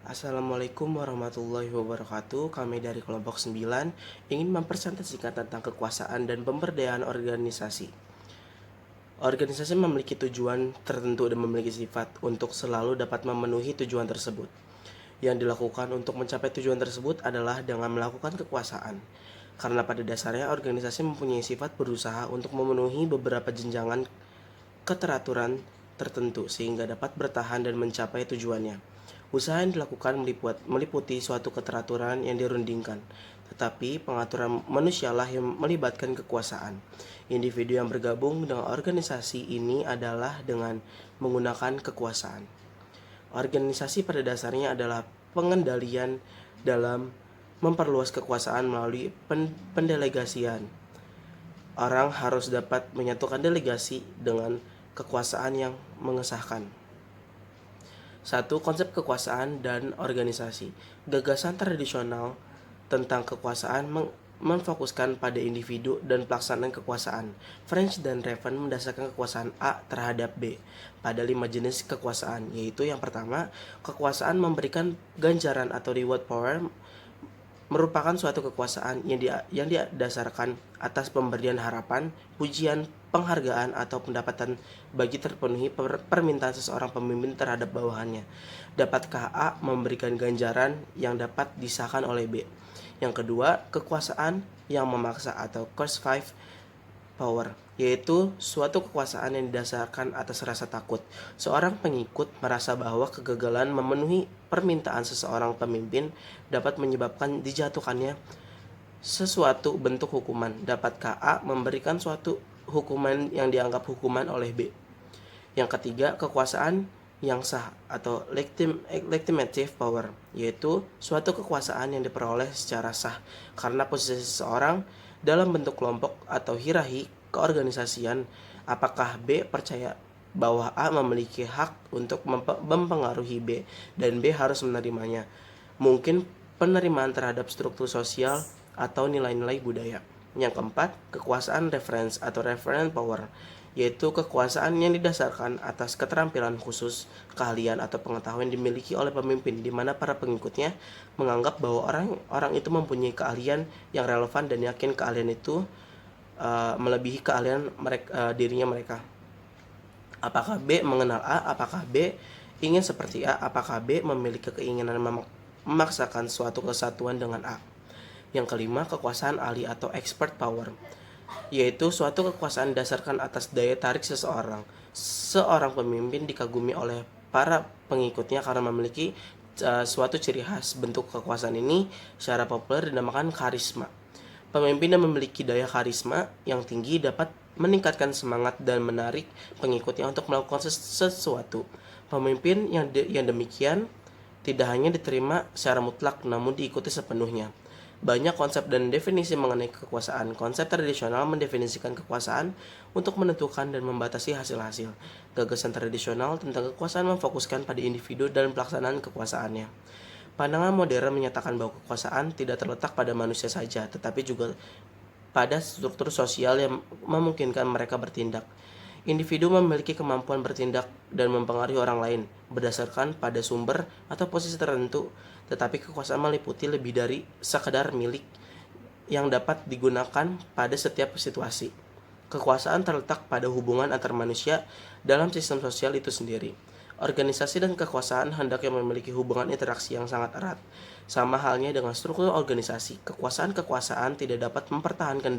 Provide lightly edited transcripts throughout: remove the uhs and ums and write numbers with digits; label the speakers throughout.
Speaker 1: Assalamualaikum warahmatullahi wabarakatuh. Kami dari kelompok 9 ingin mempresentasikan tentang kekuasaan dan pemberdayaan organisasi. Organisasi memiliki tujuan tertentu dan memiliki sifat untuk selalu dapat memenuhi tujuan tersebut. Yang dilakukan untuk mencapai tujuan tersebut adalah dengan melakukan kekuasaan. Karena pada dasarnya organisasi mempunyai sifat berusaha untuk memenuhi beberapa jenjangan keteraturan tertentu sehingga dapat bertahan dan mencapai tujuannya. Usaha yang dilakukan meliputi suatu keteraturan yang dirundingkan, tetapi pengaturan manusialah yang melibatkan kekuasaan. Individu yang bergabung dengan organisasi ini adalah dengan menggunakan kekuasaan. Organisasi pada dasarnya adalah pengendalian dalam memperluas kekuasaan melalui pendelegasian. Orang harus dapat menyatukan delegasi dengan kekuasaan yang mengesahkan. Satu, konsep kekuasaan dan organisasi. Gagasan tradisional tentang kekuasaan memfokuskan pada individu dan pelaksanaan kekuasaan. French dan Raven mendasarkan kekuasaan A terhadap B pada 5 jenis kekuasaan, yaitu yang pertama, kekuasaan memberikan ganjaran atau reward power merupakan suatu kekuasaan yang didasarkan atas pemberian harapan, pujian, penghargaan, atau pendapatan bagi terpenuhi permintaan seseorang pemimpin terhadap bawahannya. Dapatkah A memberikan ganjaran yang dapat disahkan oleh B? Yang kedua, kekuasaan yang memaksa atau coercive power, yaitu suatu kekuasaan yang didasarkan atas rasa takut. Seorang pengikut merasa bahwa kegagalan memenuhi permintaan seseorang pemimpin dapat menyebabkan dijatuhkannya sesuatu bentuk hukuman. Dapatkah A memberikan suatu hukuman yang dianggap hukuman oleh B? Yang ketiga, kekuasaan yang sah atau legitimative power, yaitu suatu kekuasaan yang diperoleh secara sah karena posisi seseorang dalam bentuk kelompok atau hierarki keorganisasian. Apakah B percaya bahwa A memiliki hak untuk mempengaruhi B dan B harus menerimanya? Mungkin penerimaan terhadap struktur sosial atau nilai-nilai budaya. Yang keempat, kekuasaan reference atau referent power, yaitu kekuasaan yang didasarkan atas keterampilan khusus, keahlian atau pengetahuan yang dimiliki oleh pemimpin, di mana para pengikutnya menganggap bahwa orang itu mempunyai keahlian yang relevan dan yakin keahlian itu melebihi keahlian dirinya mereka. Apakah B mengenal A? Apakah B ingin seperti A? Apakah B memiliki keinginan memaksakan suatu kesatuan dengan A? Yang kelima, kekuasaan ahli atau expert power, yaitu suatu kekuasaan didasarkan atas daya tarik seseorang. Seorang pemimpin dikagumi oleh para pengikutnya karena memiliki suatu ciri khas. Bentuk kekuasaan ini secara populer dinamakan karisma. Pemimpin yang memiliki daya karisma yang tinggi dapat meningkatkan semangat dan menarik pengikutnya untuk melakukan sesuatu. Pemimpin yang demikian tidak hanya diterima secara mutlak namun diikuti sepenuhnya. Banyak konsep dan definisi mengenai kekuasaan. Konsep tradisional mendefinisikan kekuasaan untuk menentukan dan membatasi hasil-hasil. Gagasan tradisional tentang kekuasaan memfokuskan pada individu dan pelaksanaan kekuasaannya. Pandangan modern menyatakan bahwa kekuasaan tidak terletak pada manusia saja, tetapi juga pada struktur sosial yang memungkinkan mereka bertindak. Individu memiliki kemampuan bertindak dan mempengaruhi orang lain berdasarkan pada sumber atau posisi tertentu, tetapi kekuasaan meliputi lebih dari sekadar milik yang dapat digunakan pada setiap situasi. Kekuasaan terletak pada hubungan antar manusia dalam sistem sosial itu sendiri. Organisasi dan kekuasaan hendaknya memiliki hubungan interaksi yang sangat erat. Sama halnya dengan struktur organisasi, kekuasaan tidak dapat mempertahankan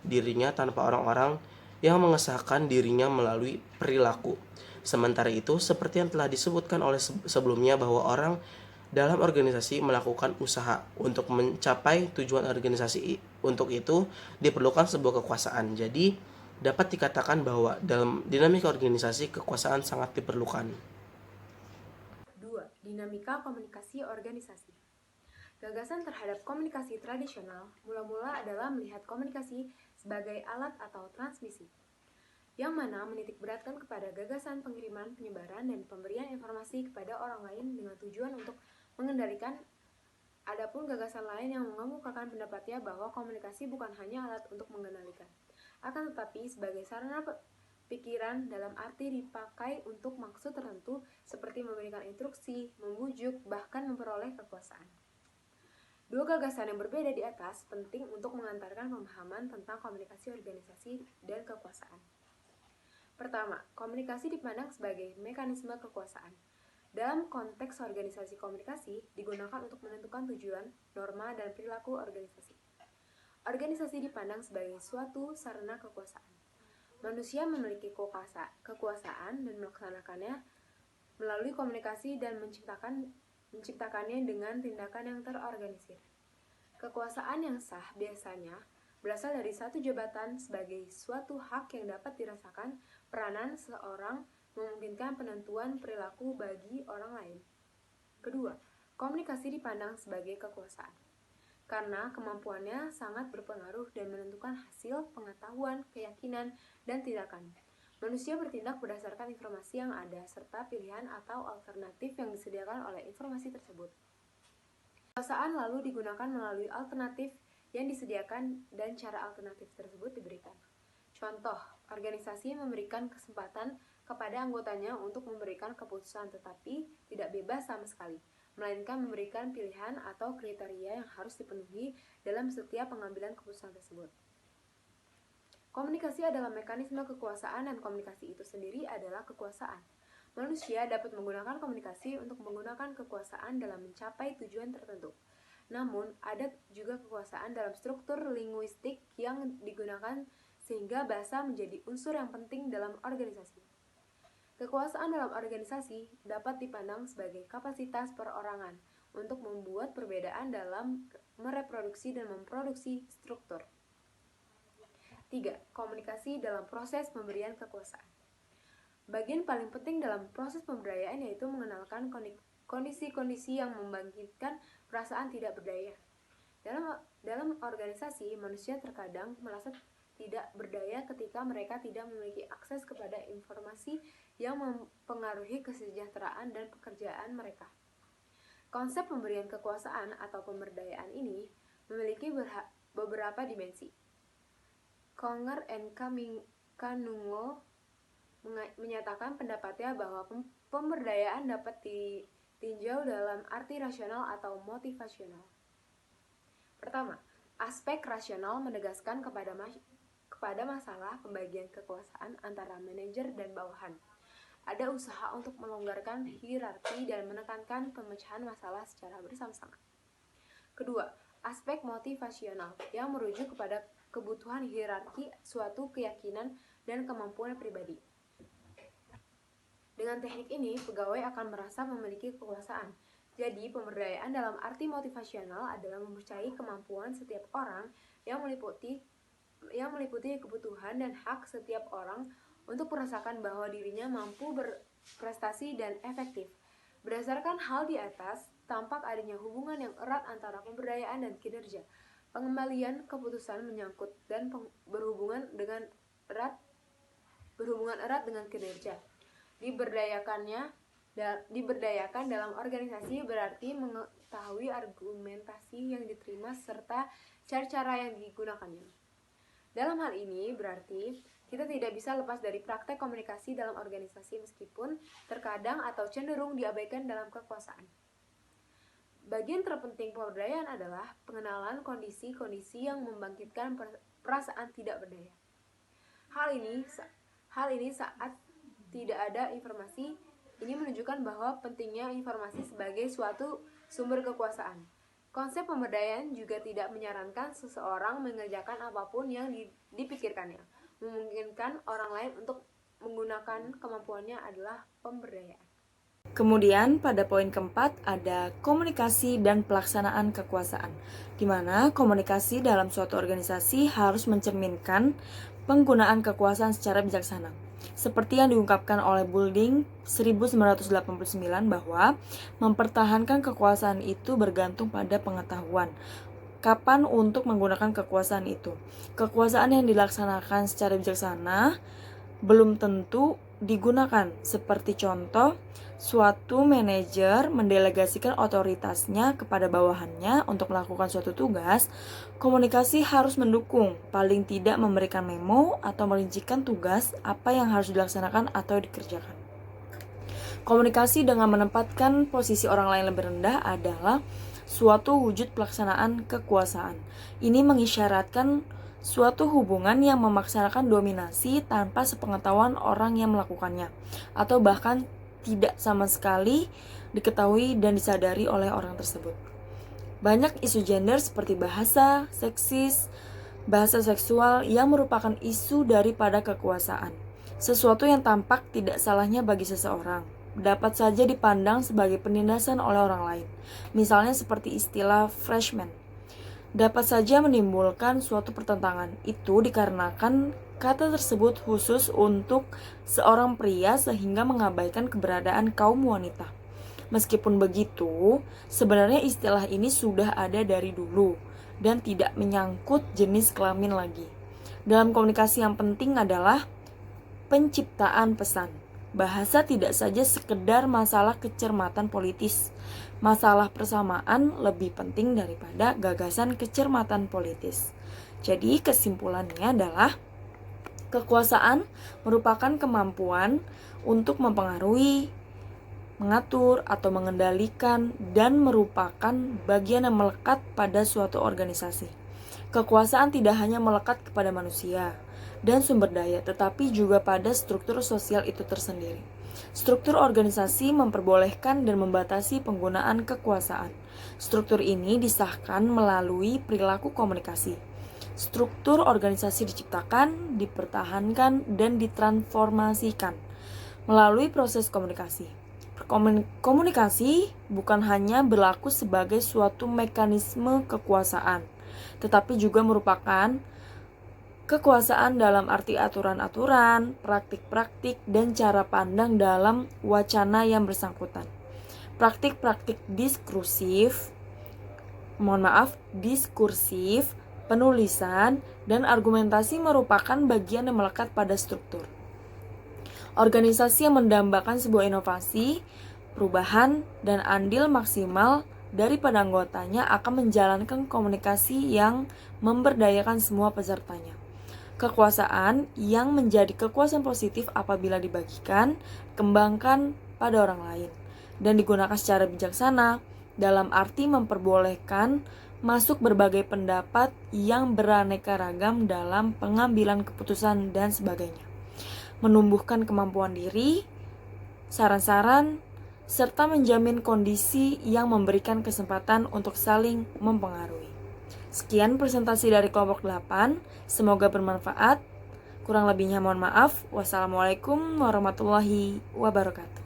Speaker 1: dirinya tanpa orang-orang yang mengesahkan dirinya melalui perilaku. Sementara itu, seperti yang telah disebutkan oleh sebelumnya bahwa orang dalam organisasi melakukan usaha untuk mencapai tujuan organisasi. Untuk itu diperlukan sebuah kekuasaan. Jadi dapat dikatakan bahwa dalam dinamika organisasi kekuasaan sangat diperlukan.
Speaker 2: 2. Dinamika komunikasi organisasi. Gagasan terhadap komunikasi tradisional mula-mula adalah melihat komunikasi sebagai alat atau transmisi, yang mana menitik beratkan kepada gagasan pengiriman, penyebaran, dan pemberian informasi kepada orang lain dengan tujuan untuk mengendalikan. Adapun gagasan lain yang mengemukakan pendapatnya bahwa komunikasi bukan hanya alat untuk mengendalikan, akan tetapi sebagai sarana pikiran dalam arti dipakai untuk maksud tertentu seperti seperti memberikan instruksi, membujuk, bahkan memperoleh kekuasaan. Dua gagasan yang berbeda di atas penting untuk mengantarkan pemahaman tentang komunikasi organisasi dan kekuasaan. Pertama, komunikasi dipandang sebagai mekanisme kekuasaan. Dalam konteks organisasi, komunikasi digunakan untuk menentukan tujuan, norma, dan perilaku organisasi. Organisasi dipandang sebagai suatu sarana kekuasaan. Manusia memiliki kekuasaan dan melaksanakannya melalui komunikasi dan menciptakannya dengan tindakan yang terorganisir. Kekuasaan yang sah biasanya berasal dari satu jabatan sebagai suatu hak yang dapat dirasakan. Peranan seorang memungkinkan penentuan perilaku bagi orang lain. Kedua, komunikasi dipandang sebagai kekuasaan karena kemampuannya sangat berpengaruh dan menentukan hasil, pengetahuan, keyakinan, dan tindakan. Manusia bertindak berdasarkan informasi yang ada serta pilihan atau alternatif yang disediakan oleh informasi tersebut. Kekuasaan lalu digunakan melalui alternatif yang disediakan dan cara alternatif tersebut diberikan. Contoh, organisasi memberikan kesempatan kepada anggotanya untuk memberikan keputusan tetapi tidak bebas sama sekali, melainkan memberikan pilihan atau kriteria yang harus dipenuhi dalam setiap pengambilan keputusan tersebut. Komunikasi adalah mekanisme kekuasaan dan komunikasi itu sendiri adalah kekuasaan. Manusia dapat menggunakan komunikasi untuk menggunakan kekuasaan dalam mencapai tujuan tertentu. Namun, ada juga kekuasaan dalam struktur linguistik yang digunakan sehingga bahasa menjadi unsur yang penting dalam organisasi. Kekuasaan dalam organisasi dapat dipandang sebagai kapasitas perorangan untuk membuat perbedaan dalam mereproduksi dan memproduksi struktur. 3. Komunikasi dalam proses pemberian kekuasaan. Bagian paling penting dalam proses pemberdayaan yaitu mengenalkan kondisi-kondisi yang membangkitkan perasaan tidak berdaya. Dalam organisasi, manusia terkadang merasa tidak berdaya ketika mereka tidak memiliki akses kepada informasi yang mempengaruhi kesejahteraan dan pekerjaan mereka. Konsep pemberian kekuasaan atau pemberdayaan ini memiliki beberapa dimensi. Conger and Kanungo menyatakan pendapatnya bahwa pemberdayaan dapat ditinjau dalam arti rasional atau motivasional. Pertama, aspek rasional menegaskan kepada masalah pembagian kekuasaan antara manajer dan bawahan. Ada usaha untuk melonggarkan hierarki dan menekankan pemecahan masalah secara bersama-sama. Kedua, aspek motivasional yang merujuk kepada kebutuhan hierarki, suatu keyakinan, dan kemampuan pribadi. Dengan teknik ini, pegawai akan merasa memiliki kekuasaan. Jadi, pemberdayaan dalam arti motivasional adalah mempercayai kemampuan setiap orang yang meliputi kebutuhan dan hak setiap orang untuk merasakan bahwa dirinya mampu berprestasi dan efektif. Berdasarkan hal di atas, tampak adanya hubungan yang erat antara pemberdayaan dan kinerja. Pengembalian keputusan menyangkut dan berhubungan erat dengan kinerja. Diberdayakan dalam organisasi berarti mengetahui argumentasi yang diterima serta cara-cara yang digunakannya. Dalam hal ini berarti kita tidak bisa lepas dari praktek komunikasi dalam organisasi meskipun terkadang atau cenderung diabaikan dalam kekuasaan. Bagian terpenting pemberdayaan adalah pengenalan kondisi-kondisi yang membangkitkan perasaan tidak berdaya. Hal ini saat tidak ada informasi, ini menunjukkan bahwa pentingnya informasi sebagai suatu sumber kekuasaan. Konsep pemberdayaan juga tidak menyarankan seseorang mengerjakan apapun yang dipikirkannya. Memungkinkan orang lain untuk menggunakan kemampuannya adalah pemberdayaan.
Speaker 3: Kemudian pada poin keempat ada komunikasi dan pelaksanaan kekuasaan, di mana komunikasi dalam suatu organisasi harus mencerminkan penggunaan kekuasaan secara bijaksana. Seperti yang diungkapkan oleh Boulding 1989 bahwa mempertahankan kekuasaan itu bergantung pada pengetahuan. Kapan untuk menggunakan kekuasaan itu? Kekuasaan yang dilaksanakan secara bijaksana belum tentu digunakan. Seperti contoh, suatu manajer mendelegasikan otoritasnya kepada bawahannya untuk melakukan suatu tugas, komunikasi harus mendukung, paling tidak memberikan memo atau merincikan tugas apa yang harus dilaksanakan atau dikerjakan. Komunikasi dengan menempatkan posisi orang lain lebih rendah adalah suatu wujud pelaksanaan kekuasaan. Ini mengisyaratkan suatu hubungan yang memaksanakan dominasi tanpa sepengetahuan orang yang melakukannya, atau bahkan tidak sama sekali diketahui dan disadari oleh orang tersebut. Banyak isu gender seperti bahasa seksis, bahasa seksual yang merupakan isu daripada kekuasaan. Sesuatu yang tampak tidak salahnya bagi seseorang dapat saja dipandang sebagai penindasan oleh orang lain. Misalnya seperti istilah freshman dapat saja menimbulkan suatu pertentangan. Itu dikarenakan kata tersebut khusus untuk seorang pria sehingga mengabaikan keberadaan kaum wanita. Meskipun begitu, sebenarnya istilah ini sudah ada dari dulu dan tidak menyangkut jenis kelamin lagi. Dalam komunikasi yang penting adalah penciptaan pesan. Bahasa tidak saja sekedar masalah kecermatan politis. Masalah persamaan lebih penting daripada gagasan kecermatan politis. Jadi kesimpulannya adalah kekuasaan merupakan kemampuan untuk mempengaruhi, mengatur, atau mengendalikan dan merupakan bagian yang melekat pada suatu organisasi. Kekuasaan tidak hanya melekat kepada manusia dan sumber daya, tetapi juga pada struktur sosial itu tersendiri. Struktur organisasi memperbolehkan dan membatasi penggunaan kekuasaan. Struktur ini disahkan melalui perilaku komunikasi. Struktur organisasi diciptakan, dipertahankan, dan ditransformasikan melalui proses komunikasi. Komunikasi bukan hanya berlaku sebagai suatu mekanisme kekuasaan, tetapi juga merupakan kekuasaan dalam arti aturan-aturan, praktik-praktik, dan cara pandang dalam wacana yang bersangkutan. Praktik-praktik diskursif, penulisan, dan argumentasi merupakan bagian yang melekat pada struktur. Organisasi yang mendambakan sebuah inovasi, perubahan, dan andil maksimal daripada anggotanya akan menjalankan komunikasi yang memberdayakan semua pesertanya. Kekuasaan yang menjadi kekuasaan positif apabila dibagikan, kembangkan pada orang lain, dan digunakan secara bijaksana dalam arti memperbolehkan masuk berbagai pendapat yang beraneka ragam dalam pengambilan keputusan dan sebagainya. Menumbuhkan kemampuan diri, saran-saran, serta menjamin kondisi yang memberikan kesempatan untuk saling mempengaruhi. Sekian presentasi dari kelompok 8, semoga bermanfaat. Kurang lebihnya mohon maaf. Wassalamualaikum warahmatullahi wabarakatuh.